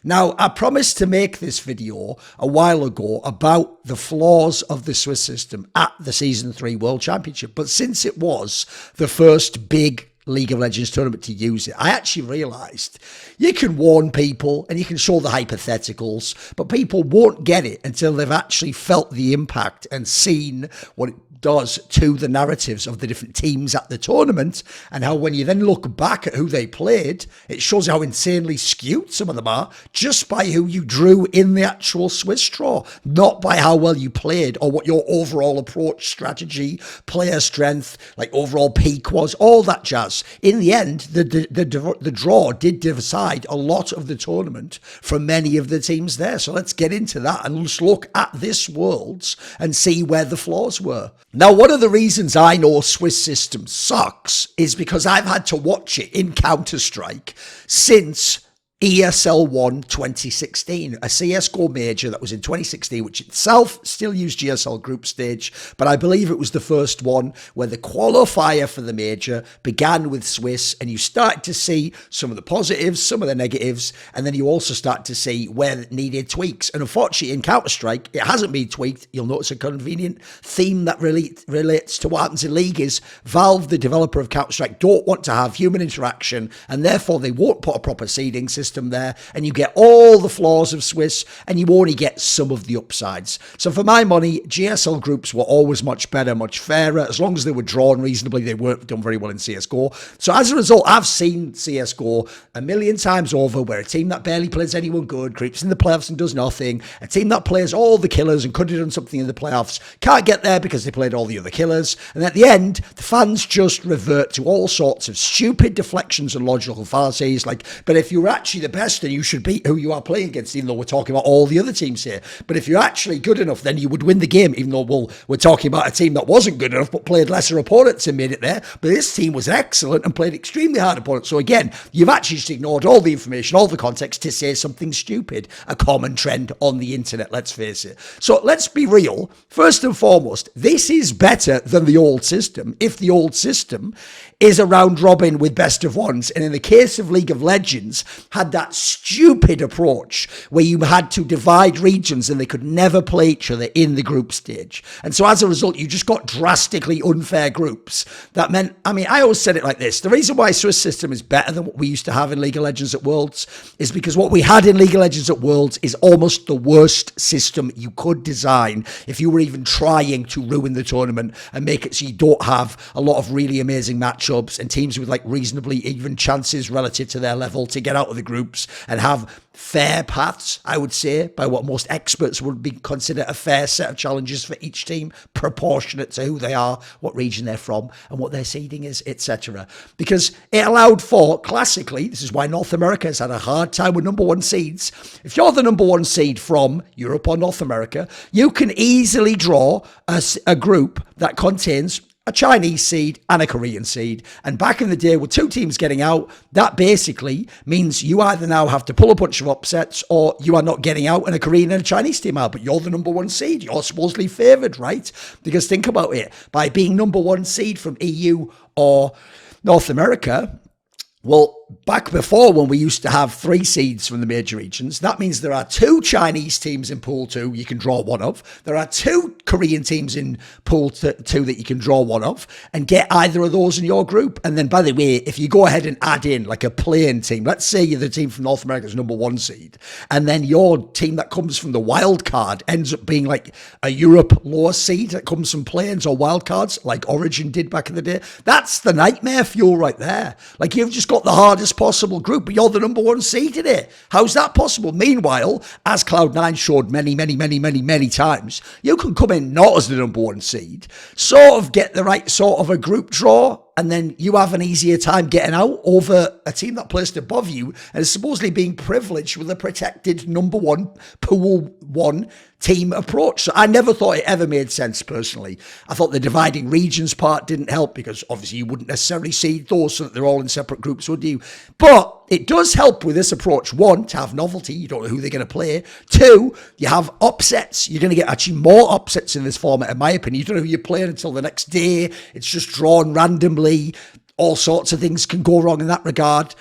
Now, I promised to make this video a while ago about the flaws of the Swiss system at the Season 3 World Championship, but since it was the first big League of Legends tournament to use it, I actually realised you can warn people and you can show the hypotheticals, but people won't get it until they've actually felt the impact and seen what it does to the narratives of the different teams at the tournament, and how when you then look back at who they played, it shows how insanely skewed some of them are just by who you drew in the actual Swiss draw, not by how well you played or what your overall approach, strategy, player strength, like overall peak was, all that jazz. In the end, the draw did decide a lot of the tournament for many of the teams there. So let's get into that and let's look at this Worlds and see where the flaws were. Now, one of the reasons I know Swiss system sucks is because I've had to watch it in Counter-Strike since ESL 1 2016, a CSGO major that was in 2016, which itself still used GSL group stage, but I believe it was the first one where the qualifier for the major began with Swiss, and you start to see some of the positives, some of the negatives, and then you also start to see where it needed tweaks. And unfortunately, in Counter-Strike, it hasn't been tweaked. You'll notice a convenient theme that really relates to what happens in League is Valve, the developer of Counter-Strike, don't want to have human interaction, and therefore they won't put a proper seeding system there, and you get all the flaws of Swiss and you only get some of the upsides. So for my money, GSL groups were always much better, much fairer. As long as they were drawn reasonably, they weren't done very well in CSGO. So as a result, I've seen CSGO a million times over, where a team that barely plays anyone good creeps in the playoffs and does nothing. A team that plays all the killers and could have done something in the playoffs can't get there because they played all the other killers. And at the end, the fans just revert to all sorts of stupid deflections and logical fallacies, like, but if you were actually the best, then you should beat who you are playing against, even though we're talking about all the other teams here. But if you're actually good enough, then you would win the game, even though we're talking about a team that wasn't good enough but played lesser opponents and made it there. But this team was excellent and played extremely hard opponents. So again, you've actually just ignored all the information, all the context to say something stupid. A common trend on the internet, let's face it. So let's be real. First and foremost, this is better than the old system, if the old system is a round robin with best of ones, and in the case of League of Legends, had that stupid approach where you had to divide regions and they could never play each other in the group stage. And so as a result, you just got drastically unfair groups. That meant, I mean, I always said it like this: the reason why Swiss system is better than what we used to have in League of Legends at Worlds is because what we had in League of Legends at Worlds is almost the worst system you could design if you were even trying to ruin the tournament and make it so you don't have a lot of really amazing matchups and teams with like reasonably even chances relative to their level to get out of the groups and have fair paths, I would say, by what most experts would be consider a fair set of challenges for each team, proportionate to who they are, what region they're from, and what their seeding is, etc. Because it allowed for, classically, this is why North America has had a hard time with number one seeds. If you're the number one seed from Europe or North America, you can easily draw a group that contains a Chinese seed and a Korean seed. And back in the day with two teams getting out, that basically means you either now have to pull a bunch of upsets or you are not getting out and a Korean and a Chinese team out, but you're the number one seed. You're supposedly favoured, right? Because think about it, by being number one seed from EU or North America, well, back before when we used to have 3 seeds from the major regions, that means there are 2 Chinese teams in Pool 2 you can draw one of. There are 2 Korean teams in Pool 2 that you can draw one of and get either of those in your group. And then, by the way, if you go ahead and add in like a playing team, let's say you're the team from North America's number one seed, and then your team that comes from the wild card ends up being like a Europe lower seed that comes from play-ins or wild cards, like Origin did back in the day. That's the nightmare fuel right there. Like, you've just got the hardest possible group, but you're the number one seed in it. How's that possible? Meanwhile, as Cloud9 showed many times, you can come in not as the number one seed, sort of get the right sort of a group draw, and then you have an easier time getting out over a team that placed above you and is supposedly being privileged with a protected number one Pool 1 team approach. So I never thought it ever made sense personally. I thought the dividing regions part didn't help because obviously you wouldn't necessarily seed those so that they're all in separate groups, would you? But it does help with this approach. 1, to have novelty. You don't know who they're going to play. 2, you have upsets. You're going to get actually more upsets in this format, in my opinion. You don't know who you're playing until the next day. It's just drawn randomly. All sorts of things can go wrong in that regard.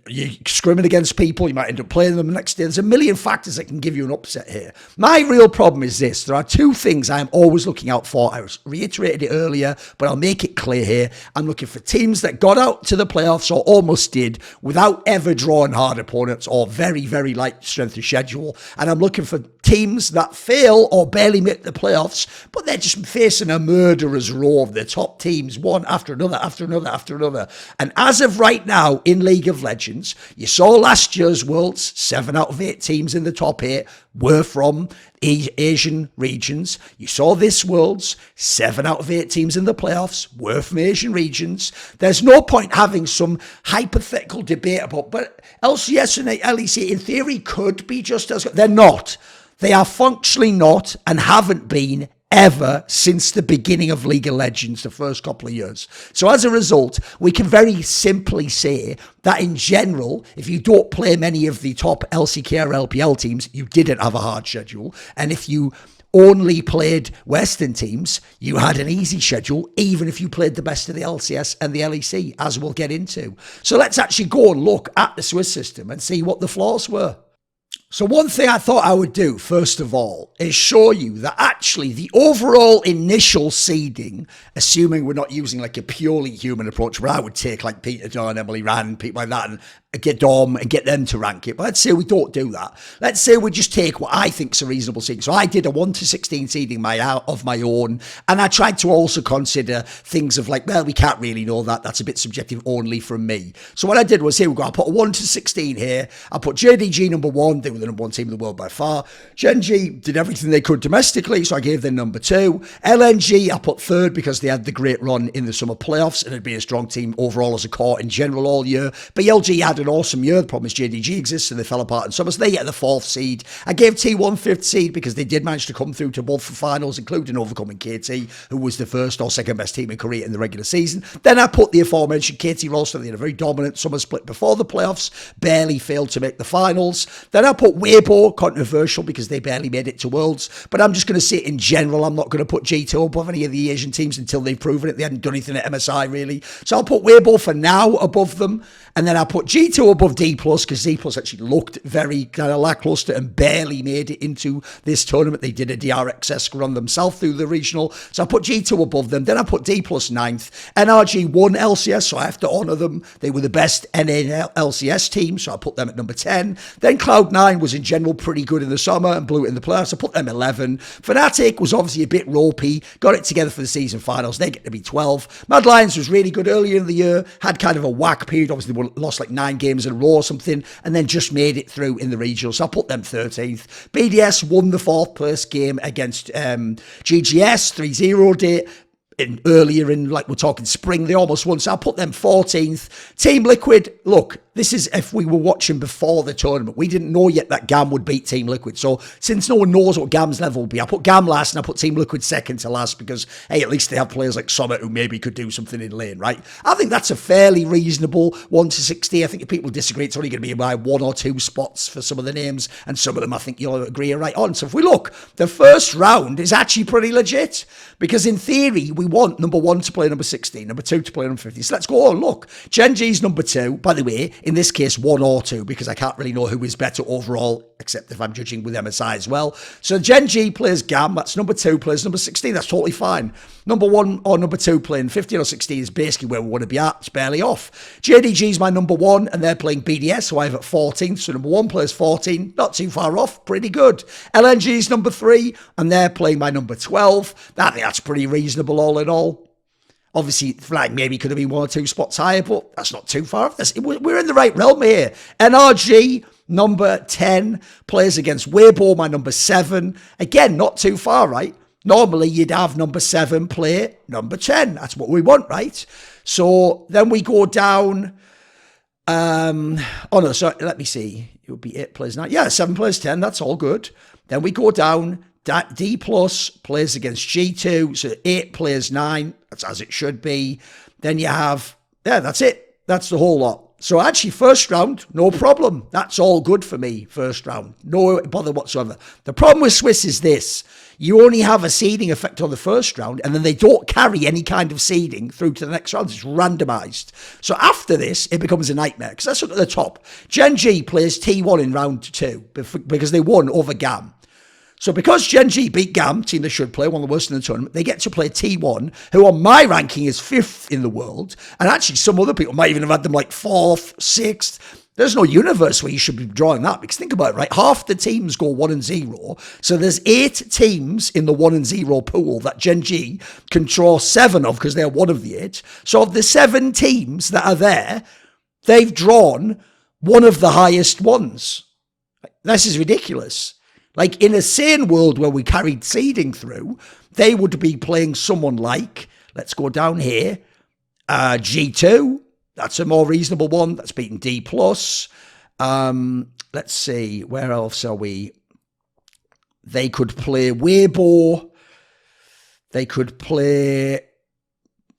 you're scrimming against people, you might end up playing them the next day. There's a million factors that can give you an upset here. My real problem is this. There are two things I'm always looking out for. I reiterated it earlier, but I'll make it clear here. I'm looking for teams that got out to the playoffs or almost did without ever drawing hard opponents or very, very light strength of schedule. And I'm looking for teams that fail or barely make the playoffs, but they're just facing a murderer's row of the top teams, one after another, after another, after another. And as of right now in League of Legends, you saw last year's Worlds, 7 out of 8 teams in the top 8 were from Asian regions. You saw this Worlds, 7 out of 8 teams in the playoffs were from Asian regions. There's no point having some hypothetical debate about, but LCS and LEC in theory could be just as good. They're not. They are functionally not and haven't been ever since the beginning of League of Legends, the first couple of years. So as a result, we can very simply say that in general, if you don't play many of the top LCK or LPL teams, you didn't have a hard schedule. And if you only played Western teams, you had an easy schedule, even if you played the best of the LCS and the LEC, as we'll get into. So let's actually go and look at the Swiss system and see what the flaws were. So one thing I thought I would do, first of all, is show you that actually the overall initial seeding, assuming we're not using like a purely human approach, where I would take like Peter Dunn, Emily Rand, people like that, and get Dom and get them to rank it. But let's say we don't do that. Let's say we just take what I think is a reasonable seeding. So I did a 1 to 16 seeding of my own, and I tried to also consider things of like, well, we can't really know that. That's a bit subjective only from me. So what I did was, here we go. I put a 1 to 16 here. I put Gen.G number 1. They were the number 1 team in the world by far. Gen.G did everything they could domestically, so I gave them number 2. LNG I put 3rd because they had the great run in the summer playoffs and it'd be a strong team overall as a core in general all year. BLG had an awesome year. The problem is Gen.G exists and they fell apart in summer, so they get the 4th seed. I gave T1 5th seed because they did manage to come through to both the finals, including overcoming KT, who was the first or second best team in Korea in the regular season. Then I put the aforementioned KT roster. They had a very dominant summer split before the playoffs, barely failed to make the finals. Then I put Weibo, controversial because they barely made it to Worlds, but I'm just going to say in general, I'm not going to put G2 above any of the Asian teams until they've proven it. They hadn't done anything at MSI really. So I'll put Weibo for now above them, and then I'll put G2 above D+, because D+ actually looked very kind of lackluster and barely made it into this tournament. They did a DRXS run themselves through the regional, so I put G2 above them. Then I put D+ 9th. NRG won LCS, so I have to honour them. They were the best NA LCS team, so I put them at number 10. Then Cloud9 was in general pretty good in the summer and blew it in the playoffs. I put them 11. Fnatic was obviously a bit ropey, got it together for the season finals. They get to be 12. Mad Lions was really good earlier in the year, had kind of a whack period. Obviously, they lost like 9 games in a row or something, and then just made it through in the regional. So I put them 13th. BDS won the 4th place game against GGS, 3-0 day. Earlier in, like we're talking spring, they almost won, so I'll put them 14th. Team Liquid, look, this is if we were watching before the tournament. We didn't know yet that GAM would beat Team Liquid, so since no one knows what GAM's level will be, I put GAM last and I put Team Liquid second to last because, hey, at least they have players like Summit who maybe could do something in lane, right? I think that's a fairly reasonable 1 to 60. I think if people disagree, it's only going to be by 1 or 2 spots for some of the names, and some of them I think you'll agree are right on. So if we look, the first round is actually pretty legit, because in theory, we want number 1 to play number 16, number 2 to play number 50. So let's go on, look. Gen.G's number 2, by the way, in this case, 1 or 2, because I can't really know who is better overall, except if I'm judging with MSI as well. So Gen.G plays GAM, that's number 2, plays number 16, that's totally fine. Number 1 or number 2 playing 15 or 16 is basically where we want to be at, it's barely off. JDG's my number 1, and they're playing BDS, who I have at 14th, so number 1 plays 14, not too far off, pretty good. LNG's number 3, and they're playing my number 12. I think that's pretty reasonable all in all. Obviously, Flag maybe could have been 1 or 2 spots higher, but that's not too far off. We're in the right realm here. NRG, number 10, plays against Weibo, my number 7. Again, not too far, right? Normally, you'd have number 7 play number 10. That's what we want, right? So then we go down. Oh, no, sorry, let me see. It would be 8 plays 9. Yeah, 7 plays 10. That's all good. Then we go down. D+ plays against G2, so 8 plays 9. That's as it should be. Then you have, yeah, that's it. That's the whole lot. So actually, first round, no problem. That's all good for me, first round. No bother whatsoever. The problem with Swiss is this. You only have a seeding effect on the first round, and then they don't carry any kind of seeding through to the next round. It's randomised. So after this, it becomes a nightmare. Because let's look at the top. Gen.G plays T1 in round 2 because they won over GAM. So because Gen.G beat GAM, team they should play, one of the worst in the tournament, they get to play T1, who on my ranking is 5th in the world. And actually some other people might even have had them like 4th, 6th. There's no universe where you should be drawing that, because think about it, right? Half the teams go 1-0. So there's 8 teams in the 1-0 pool that Gen.G can draw 7 of because they're one of the 8. So of the 7 teams that are there, they've drawn one of the highest ones. This is ridiculous. Like in a sane world where we carried seeding through, they would be playing someone like, let's go down here, G2. That's a more reasonable one. That's beaten D+. Let's see, where else are we? They could play Weibo. They could play,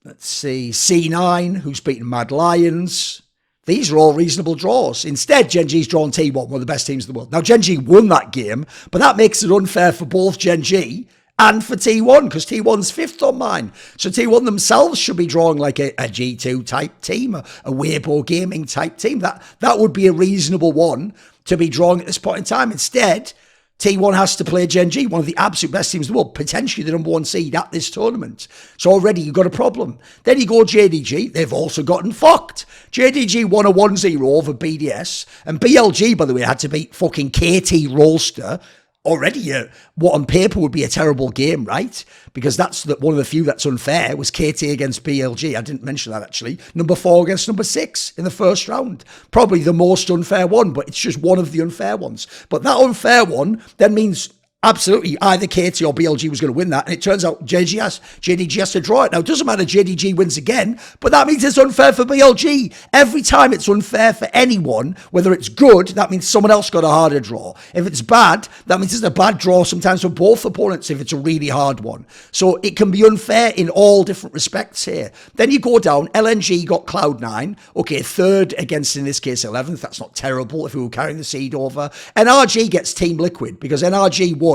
let's see, C9, who's beaten Mad Lions. These are all reasonable draws. Instead, Gen.G's drawn T1, one of the best teams in the world. Now, Gen.G won that game, but that makes it unfair for both Gen.G and for T1, because T1's 5th on mine. So T1 themselves should be drawing like a G2 type team, a Weibo Gaming type team. That would be a reasonable one to be drawing at this point in time. Instead, T1 has to play Gen.G, one of the absolute best teams in the world, potentially the number 1 seed at this tournament. So already you've got a problem. Then you go J.D.G, they've also gotten fucked. J.D.G won a 1-0 over BDS, and BLG, by the way, had to beat fucking KT Rolster. Already, what on paper would be a terrible game, right? Because that's one of the few that's unfair, was KT against BLG. I didn't mention that, actually. Number 4 against number 6 in the first round. Probably the most unfair one, but it's just one of the unfair ones. But that unfair one then means absolutely either KT or BLG was going to win that, and it turns out JDG has to draw it. Now, it doesn't matter, JDG wins again, but that means it's unfair for BLG. Every time it's unfair for anyone, whether it's good, that means someone else got a harder draw. If it's bad, that means it's a bad draw sometimes for both opponents if it's a really hard one. So it can be unfair in all different respects here. Then you go down, LNG got Cloud9, okay, 3rd against, in this case, 11th. That's not terrible if we were carrying the seed over. NRG gets Team Liquid, because NRG won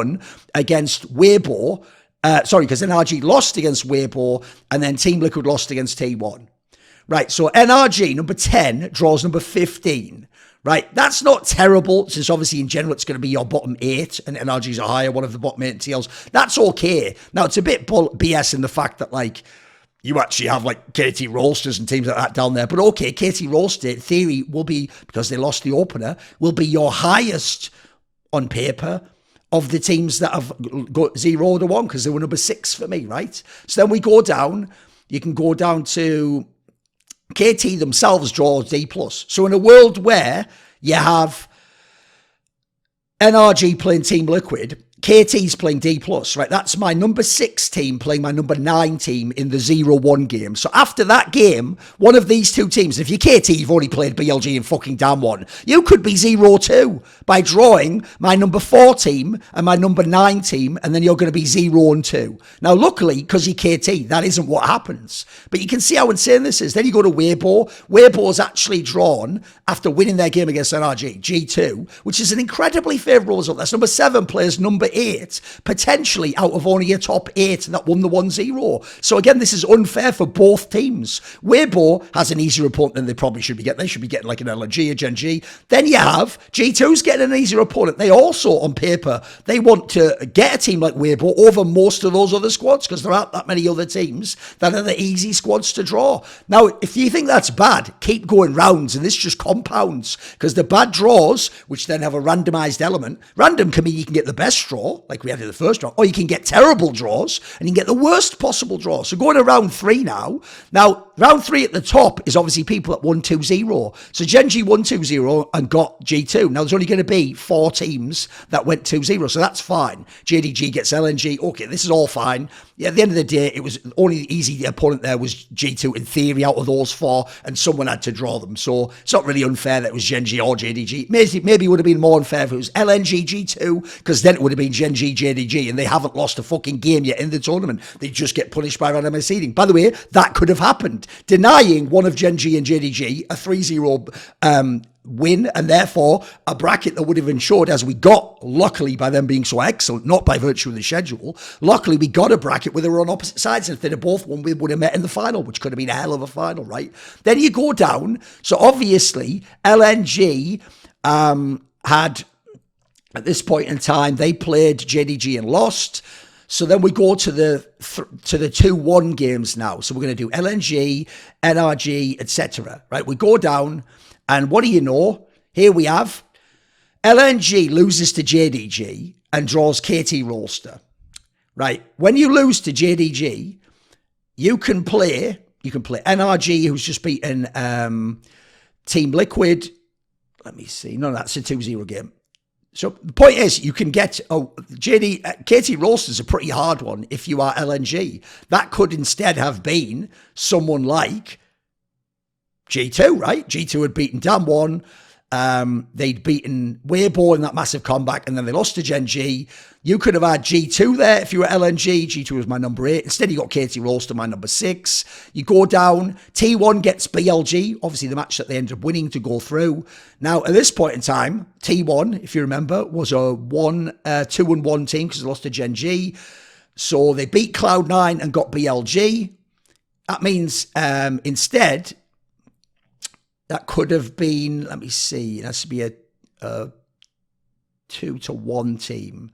against Weibo, because NRG lost against Weibo, and then Team Liquid lost against T1. Right, so NRG, number 10, draws number 15. Right, that's not terrible, since obviously in general it's going to be your bottom 8, and NRG's a higher one of the bottom 8 TLs. That's okay. Now, it's a bit BS in the fact that, like, you actually have like KT Roasters and teams like that down there. But okay, KT Roaster, in theory, will be, because they lost the opener, will be your highest on paper of the teams that have got 0-1, because they were number 6 for me, right? So then we go down, you can go down to KT themselves draw D+. So in a world where you have NRG playing Team Liquid, KT's playing D+, right? That's my number 6 team playing my number 9 team in the 0-1 game. So after that game, one of these two teams, if you're KT, you've already played BLG and fucking damn one, you could be 0-2 by drawing my number 4 team and my number 9 team, and then you're going to be 0-2. Now, luckily, because you're KT, that isn't what happens. But you can see how insane this is. Then you go to Weibo. Weibo's actually drawn, after winning their game against NRG, G2, which is an incredibly favourable result. That's number 7 plays number 8, potentially out of only a top 8 that won the 1-0. So again, this is unfair for both teams. Weibo has an easier opponent than they probably should be getting. They should be getting like an LNG or Gen.G. Then you have G2's getting an easier opponent. They also, on paper, they want to get a team like Weibo over most of those other squads, because there aren't that many other teams that are the easy squads to draw. Now, if you think that's bad, keep going rounds, and this just compounds, because the bad draws, which then have a randomized element, random can mean you can get the best draw, like we had in the first round, or you can get terrible draws, and you can get the worst possible draw. So going to round 3 now. Now, round 3 at the top is obviously people that won 2-0. So Gen.G won 2-0 and got G2. Now, there's only going to be 4 teams that went 2-0, so that's fine. JDG gets LNG. Okay, this is all fine. Yeah, at the end of the day, it was only the easy opponent there was G2 in theory out of those 4, and someone had to draw them. So it's not really unfair that it was Gen.G or JDG. Maybe it would have been more unfair if it was LNG G2, because then it would have been been Gen.G, JDG, and they haven't lost a fucking game yet in the tournament. They just get punished by randomized seeding. By the way, that could have happened. Denying one of Gen.G and JDG a 3-0 win, and therefore a bracket that would have ensured, as we got, luckily by them being so excellent, not by virtue of the schedule, luckily we got a bracket where they were on opposite sides, and if they'd have both won, we would have met in the final, which could have been a hell of a final, right? Then you go down, so obviously LNG had, at this point in time, they played JDG and lost. So then we go to the 2-1 games now. So we're going to do LNG, NRG, etc. Right? We go down, and what do you know? Here we have LNG loses to JDG and draws KT Roaster. Right? When you lose to JDG, you can play NRG, who's just beaten Team Liquid. Let me see. No, that's a 2-0 game. So the point is, you can get KT Roaster's a pretty hard one if you are LNG. That could instead have been someone like G2, right? G2 had beaten Damwon. They'd beaten Weibo in that massive comeback, and then they lost to Gen.G. You could have had G2 there if you were LNG. G2 was my number 8. Instead, you got KT Roaster, my number 6. You go down. T1 gets BLG, obviously the match that they ended up winning to go through. Now, at this point in time, T1, if you remember, was a 2-1 team because they lost to Gen.G. So they beat Cloud9 and got BLG. That means instead, that could have been, let me see, it has to be a 2-1 team.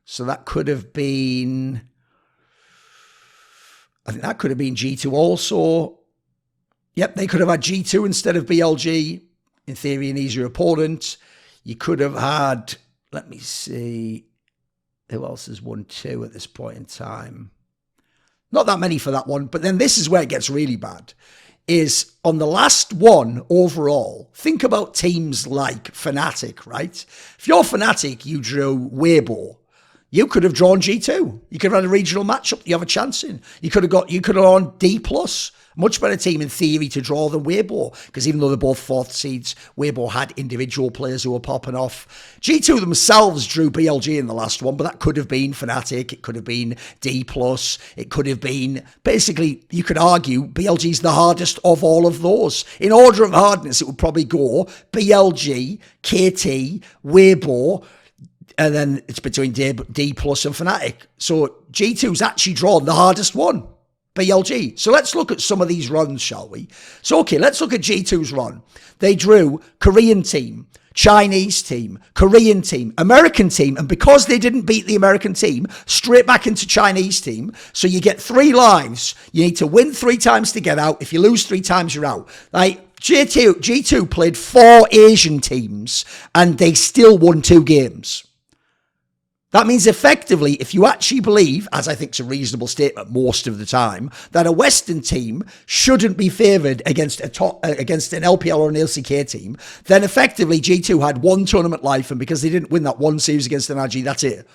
So that could have been, I think that could have been G2 also. Yep, they could have had G2 instead of BLG. In theory, an easier opponent. You could have had, let me see, who else has won 2 at this point in time? Not that many for that one, but then this is where it gets really bad. Is on the last one overall, think about teams like Fnatic, right? If you're Fnatic, you drew Weibo. You could have drawn G2. You could have had a regional matchup you have a chance in. You could have gone D+. Much better team in theory to draw than Weibo, because even though they're both 4th seeds, Weibo had individual players who were popping off. G2 themselves drew BLG in the last one, but that could have been Fnatic, it could have been D+, it could have been, basically, you could argue BLG's the hardest of all of those. In order of hardness, it would probably go BLG, KT, Weibo, and then it's between D+ and Fnatic. So G2's actually drawn the hardest one. BLG. So let's look at some of these runs, shall we? So, okay, let's look at G2's run. They drew Korean team, Chinese team, Korean team, American team, and because they didn't beat the American team, straight back into Chinese team. So you get 3 lives. You need to win 3 times to get out. If you lose 3 times, you're out. Like, G2 played 4 Asian teams, and they still won 2 games. That means effectively, if you actually believe, as I think is a reasonable statement most of the time, that a Western team shouldn't be favoured against against an LPL or an LCK team, then effectively G2 had 1 tournament life, and because they didn't win that 1 series against NRG, that's it.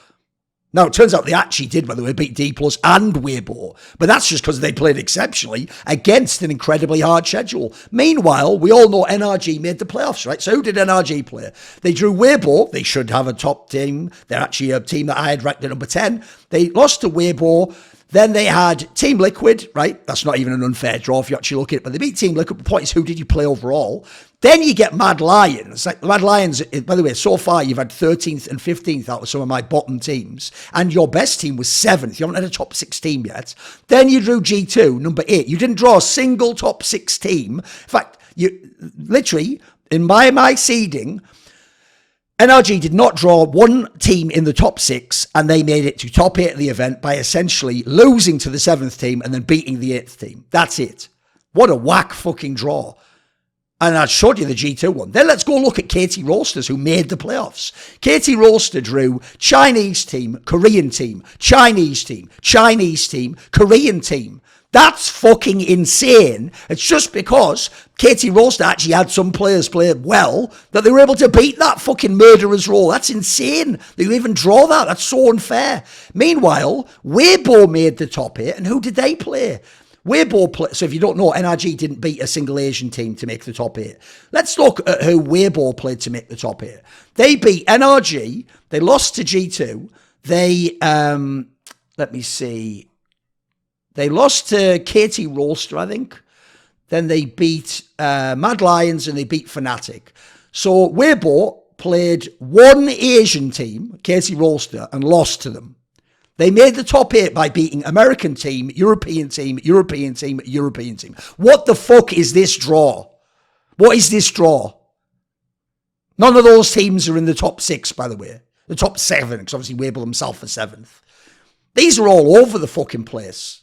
Now, it turns out they actually did, by the way, beat D+ and Weibo, but that's just because they played exceptionally against an incredibly hard schedule. Meanwhile, we all know NRG made the playoffs, right? So who did NRG play? They drew Weibo. They should have a top team. They're actually a team that I had ranked at number 10. They lost to Weibo. Then they had Team Liquid, right? That's not even an unfair draw if you actually look at it, but they beat Team Liquid. The point is, who did you play overall? Then you get Mad Lions. Like, Mad Lions, by the way, so far you've had 13th and 15th out of some of my bottom teams, and your best team was 7th. You haven't had a top 6 team yet. Then you drew G2, number 8. You didn't draw a single top 6 team. In fact, you literally, in my seeding, NRG did not draw 1 team in the top 6, and they made it to top 8 of the event by essentially losing to the 7th team and then beating the 8th team. That's it. What a whack fucking draw. And I showed you the G2 one. Then let's go look at KT Roasters, who made the playoffs. KT Roaster drew Chinese team, Korean team, Chinese team, Chinese team, Korean team. That's fucking insane. It's just because KT Roaster actually had some players play well that they were able to beat that fucking murderer's roll. That's insane. They even draw that. That's so unfair. Meanwhile, Weibo made the top 8, and who did they play? Weibo play. So if you don't know, NRG didn't beat a single Asian team to make the top 8. Let's look at who Weibo played to make the top 8. They beat NRG. They lost to G2. They, let me see. They lost to KT Roaster, I think. Then they beat Mad Lions and they beat Fnatic. So Weibo played one Asian team, KT Roaster, and lost to them. They made the top 8 by beating American team, European team, European team, European team. What the fuck is this draw? What is this draw? None of those teams are in the top 6, by the way. The top 7, because obviously Weibo himself is 7th. These are all over the fucking place.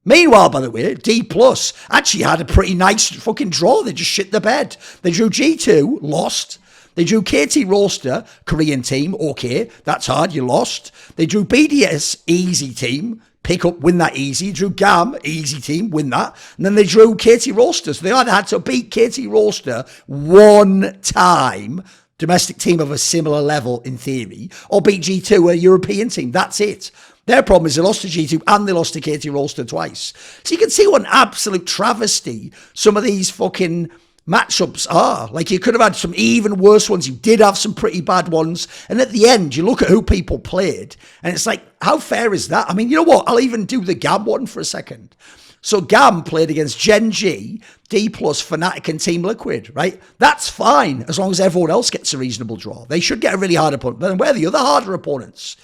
Meanwhile, by the way, D Plus actually had a pretty nice fucking draw. They just shit the bed. They drew G2, lost. They drew KT Roaster, Korean team, okay, that's hard, you lost. They drew BDS, easy team, pick up, win that easy. Drew GAM, easy team, win that. And then they drew KT Roaster. So they either had to beat KT Roaster one time, domestic team of a similar level in theory, or beat G2, a European team. That's it. Their problem is they lost to G2 and they lost to KT Roaster twice. So you can see what an absolute travesty some of these fucking matchups are. Like, you could have had some even worse ones. You did have some pretty bad ones. And at the end, you look at who people played, and it's like, how fair is that? I mean, you know what? I'll even do the GAM one for a second. So GAM played against Gen.G, D+, Fnatic, and Team Liquid, right? That's fine, as long as everyone else gets a reasonable draw. They should get a really hard opponent. But then where are the other harder opponents?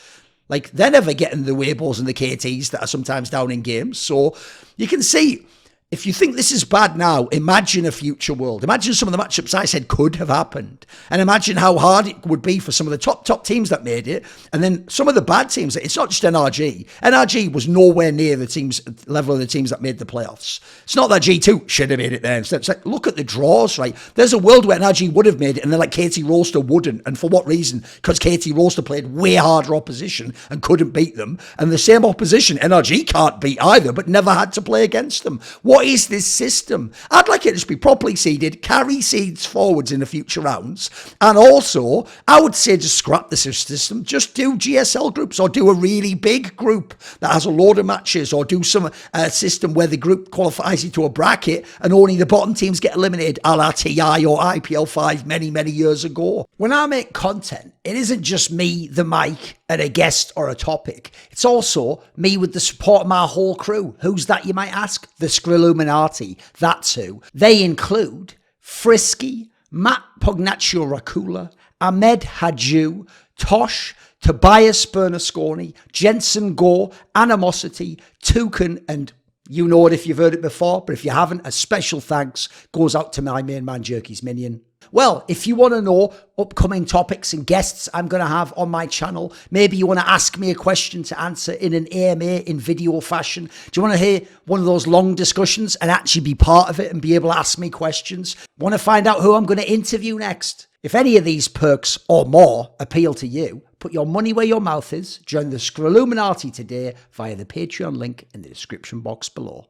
Like, they're never getting the Weibos and the KTs that are sometimes down in games. So you can see, if you think this is bad now, imagine a future world. Imagine some of the matchups I said could have happened. And imagine how hard it would be for some of the top teams that made it. And then some of the bad teams. It's not just NRG. NRG was nowhere near the teams level of the teams that made the playoffs. It's not that G2 should have made it there. Instead, it's like, look at the draws, right? There's a world where NRG would have made it, and then like KT Roaster wouldn't. And for what reason? Because KT Roaster played way harder opposition and couldn't beat them. And the same opposition, NRG can't beat either, but never had to play against them. What is this system? I'd like it to just be properly seeded, carry seeds forwards in the future rounds, and also I would say just scrap the system, just do GSL groups, or do a really big group that has a load of matches, or do some system where the group qualifies you to a bracket and only the bottom teams get eliminated, a la TI or IPL 5 many years ago. When I make content, it isn't just me, the mic, and a guest or a topic. It's also me with the support of my whole crew. Who's that, you might ask? The Skrilluminati. That's who. They include Frisky, Matt Pugnatio Rajcula, Ahmed Hadjou, Tosh, Tobias Bernasconi, Jensen Goh, Animosity, Torin, and you know it if you've heard it before, but if you haven't, a special thanks goes out to my main man, Jerky's Minion. Well, if you want to know upcoming topics and guests I'm going to have on my channel, maybe you want to ask me a question to answer in an AMA in video fashion. Do you want to hear one of those long discussions and actually be part of it and be able to ask me questions? Want to find out who I'm going to interview next? If any of these perks or more appeal to you, put your money where your mouth is. Join the Skrilluminati today via the Patreon link in the description box below.